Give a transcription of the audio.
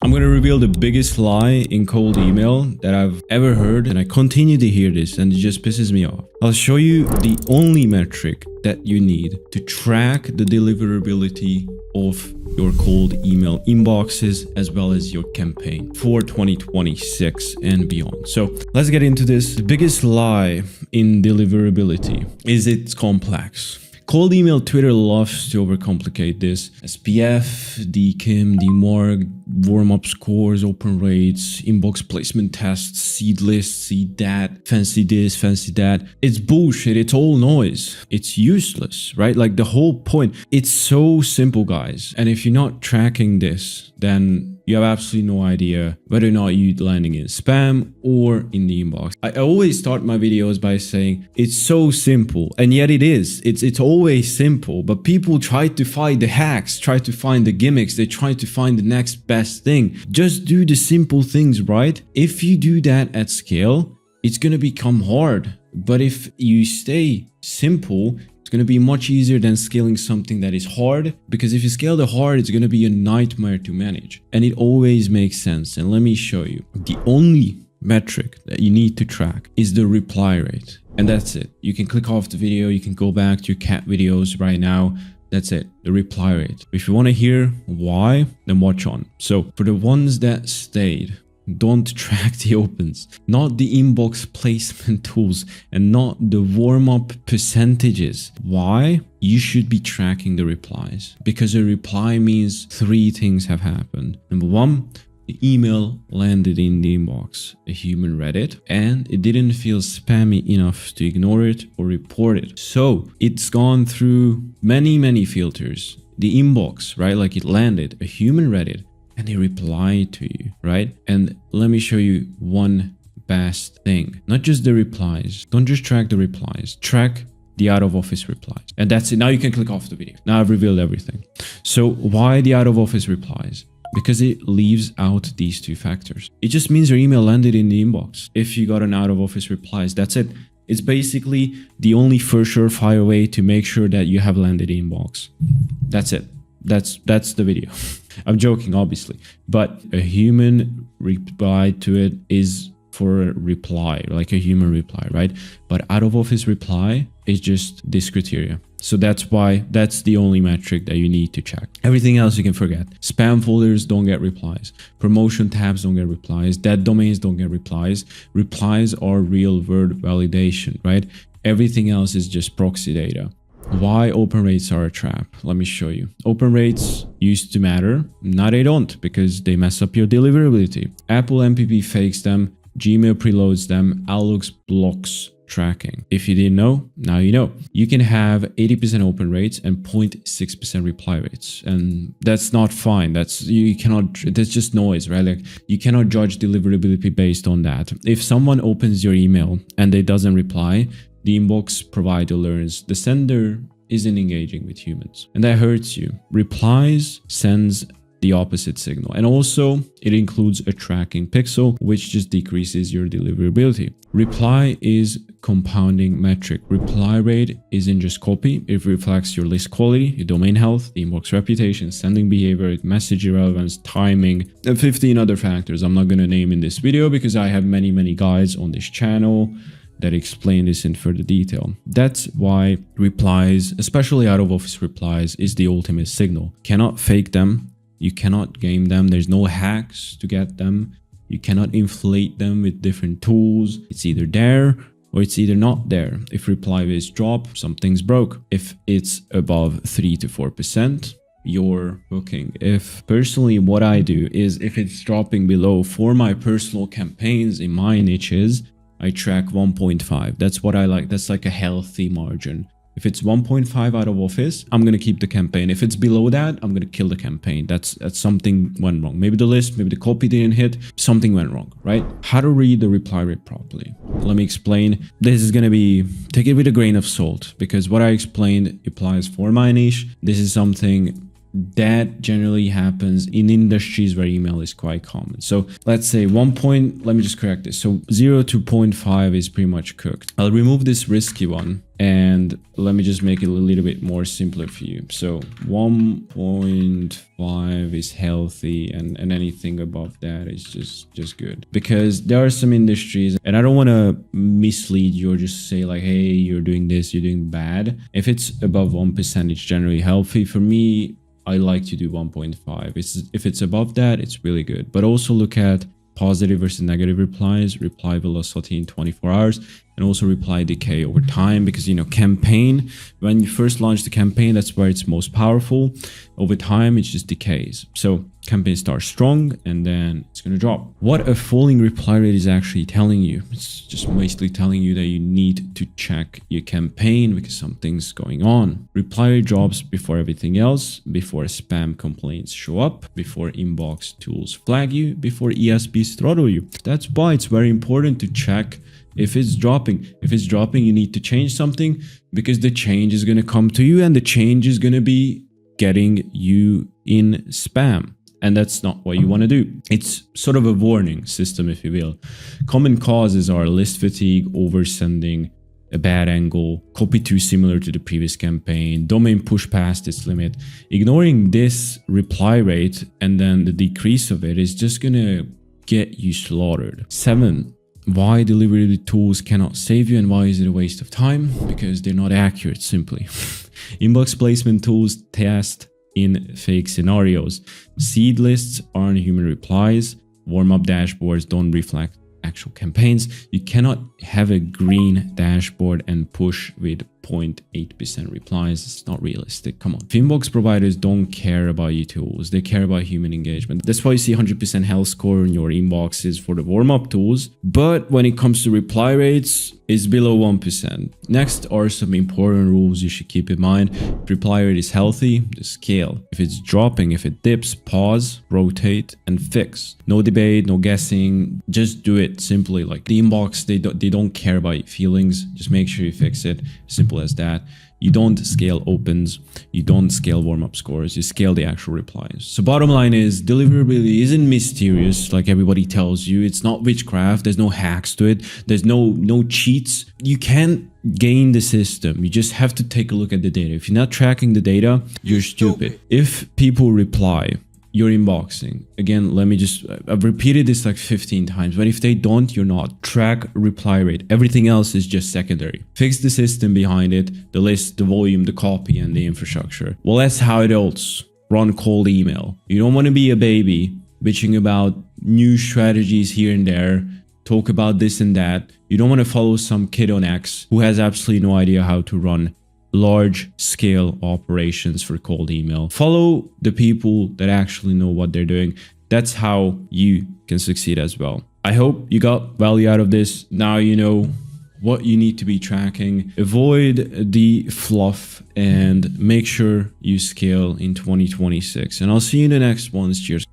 I'm going to reveal the biggest lie in cold email that I've ever heard, and I continue to hear this and it just pisses me off. I'll show you the only metric that you need to track the deliverability of your cold email inboxes as well as your campaign for 2026 and beyond. So let's get into this. The biggest lie in deliverability is it's complex. Cold email Twitter loves to overcomplicate this. SPF, DKIM, DMARC, warm-up scores, open rates, inbox placement tests, seed lists, seed that, fancy this, fancy that. It's bullshit. It's all noise. It's useless, right? Like the whole point. It's so simple, guys. And if you're not tracking this, then you have absolutely no idea whether or not you're landing in spam or in the inbox. I always start my videos by saying it's so simple, and yet it is. It's always simple, but people try to find the hacks, try to find the gimmicks, they try to find the next best thing. Just do the simple things, right? If you do that at scale, it's gonna become hard. But if you stay simple, it's going to be much easier than scaling something that is hard, because if you scale the hard, it's going to be a nightmare to manage. And it always makes sense. And let me show you. The only metric that you need to track is the reply rate. And that's it. You can click off the video. You can go back to your cat videos right now. That's it, the reply rate. If you want to hear why, then watch on. So for the ones that stayed, don't track the opens, not the inbox placement tools, and not the warm-up percentages. Why? You should be tracking the replies, because a reply means three things have happened. Number one, the email landed in the inbox, a human read it, and it didn't feel spammy enough to ignore it or report it. So it's gone through many filters. The inbox, right? Like it landed, a human read it, and they reply to you, right? And let me show you one best thing. Not just the replies. Don't just track the replies. Track the out of office replies. And that's it. Now you can click off the video. Now I've revealed everything. So why the out of office replies? Because it leaves out these two factors. It just means your email landed in the inbox. If you got an out of office replies, that's it. It's basically the only for sure fire way to make sure that you have landed in inbox. That's it. That's the video. I'm joking, obviously, but a human reply to it is for a reply, like a human reply, right? But out of office reply is just this criteria. So that's why that's the only metric that you need to check. Everything else you can forget. Spam folders don't get replies. Promotion tabs don't get replies. Dead domains don't get replies. Replies are real word validation, right? Everything else is just proxy data. Why open rates are a trap? Let me show you. Open rates used to matter. Now they don't, because they mess up your deliverability. Apple MPP fakes them. Gmail preloads them. Outlook blocks tracking. If you didn't know, now you know. You can have 80% open rates and 0.6% reply rates, and that's not fine. That's just noise, right? Like you cannot judge deliverability based on that. If someone opens your email and they doesn't reply, the inbox provider learns the sender isn't engaging with humans, and that hurts you. Replies sends the opposite signal, and also it includes a tracking pixel, which just decreases your deliverability. Reply is compounding metric. Reply rate isn't just copy. It reflects your list quality, your domain health, the inbox reputation, sending behavior, message relevance, timing, and 15 other factors I'm not going to name in this video, because I have many guides on this channel that explain this in further detail. That's why replies, especially out of office replies, is the ultimate signal. Cannot fake them. You cannot game them. There's no hacks to get them. You cannot inflate them with different tools. It's either there or it's either not there. If reply rates drop, something's broke. If it's above 3 to 4%, you're booking. If personally what I do is, if it's dropping below, for my personal campaigns in my niches, I track 1.5. That's what I like. That's like a healthy margin. If it's 1.5 out of office, I'm going to keep the campaign. If it's below that, I'm going to kill the campaign. That's something went wrong. Maybe the list, maybe the copy didn't hit, something went wrong, right? How to read the reply rate properly. Let me explain. This is going to be, take it with a grain of salt, because what I explained applies for my niche. This is something that generally happens in industries where email is quite common. So let's say let me just correct this. So 0 to 0.5 is pretty much cooked. I'll remove this risky one and let me just make it a little bit more simpler for you. So 1.5 is healthy, and anything above that is just good, because there are some industries, and I don't want to mislead you or just say like, hey, you're doing this, you're doing bad. If it's above 1%, it's generally healthy. For me, I like to do 1.5. If it's above that, it's really good. But also look at positive versus negative replies, reply velocity in 24 hours, and also reply decay over time, because campaign, when you first launch the campaign, that's where it's most powerful. Over time, it just decays. So campaign starts strong and then it's going to drop. What a falling reply rate is actually telling you, it's just basically telling you that you need to check your campaign because something's going on. Reply rate drops before everything else, before spam complaints show up, before inbox tools flag you, before ESPs throttle you. That's why it's very important to check if it's dropping. If it's dropping, you need to change something, because the change is going to come to you and the change is going to be getting you in spam. And that's not what you want to do. It's sort of a warning system, if you will. Common causes are list fatigue, oversending, a bad angle, copy too similar to the previous campaign, domain push past its limit. Ignoring this reply rate and then the decrease of it is just going to get you slaughtered. 7. Why delivery tools cannot save you and why is it a waste of time? Because they're not accurate, simply. Inbox placement tools test in fake scenarios. Seed lists aren't human replies. Warm-up dashboards don't reflect actual campaigns. You cannot have a green dashboard and push with 0.8% replies. It's not realistic. Come on. Inbox providers don't care about your tools. They care about human engagement. That's why you see 100% health score in your inboxes for the warm-up tools. But when it comes to reply rates, it's below 1%. Next are some important rules you should keep in mind. If reply rate is healthy, just scale. If it's dropping, if it dips, pause, rotate, and fix. No debate, no guessing. Just do it simply. Like the inbox, they don't care about your feelings. Just make sure you fix it. Simple as that. You don't scale opens, you don't scale warm-up scores, you scale the actual replies. So bottom line is, deliverability isn't mysterious like everybody tells you. It's not witchcraft, there's no hacks to it, there's no cheats. You can't game the system, you just have to take a look at the data. If you're not tracking the data, you're stupid. If people reply, you're inboxing. Again, I've repeated this like 15 times, but if they don't, you're not. Track reply rate. Everything else is just secondary. Fix the system behind it, the list, the volume, the copy, and the infrastructure. Well, that's how it else. Run cold email. You don't want to be a baby bitching about new strategies here and there, talk about this and that. You don't want to follow some kid on X who has absolutely no idea how to run large scale operations for cold email. Follow the people that actually know what they're doing. That's how you can succeed as well. I hope you got value out of this. Now you know what you need to be tracking. Avoid the fluff and make sure you scale in 2026. And I'll see you in the next ones. Cheers.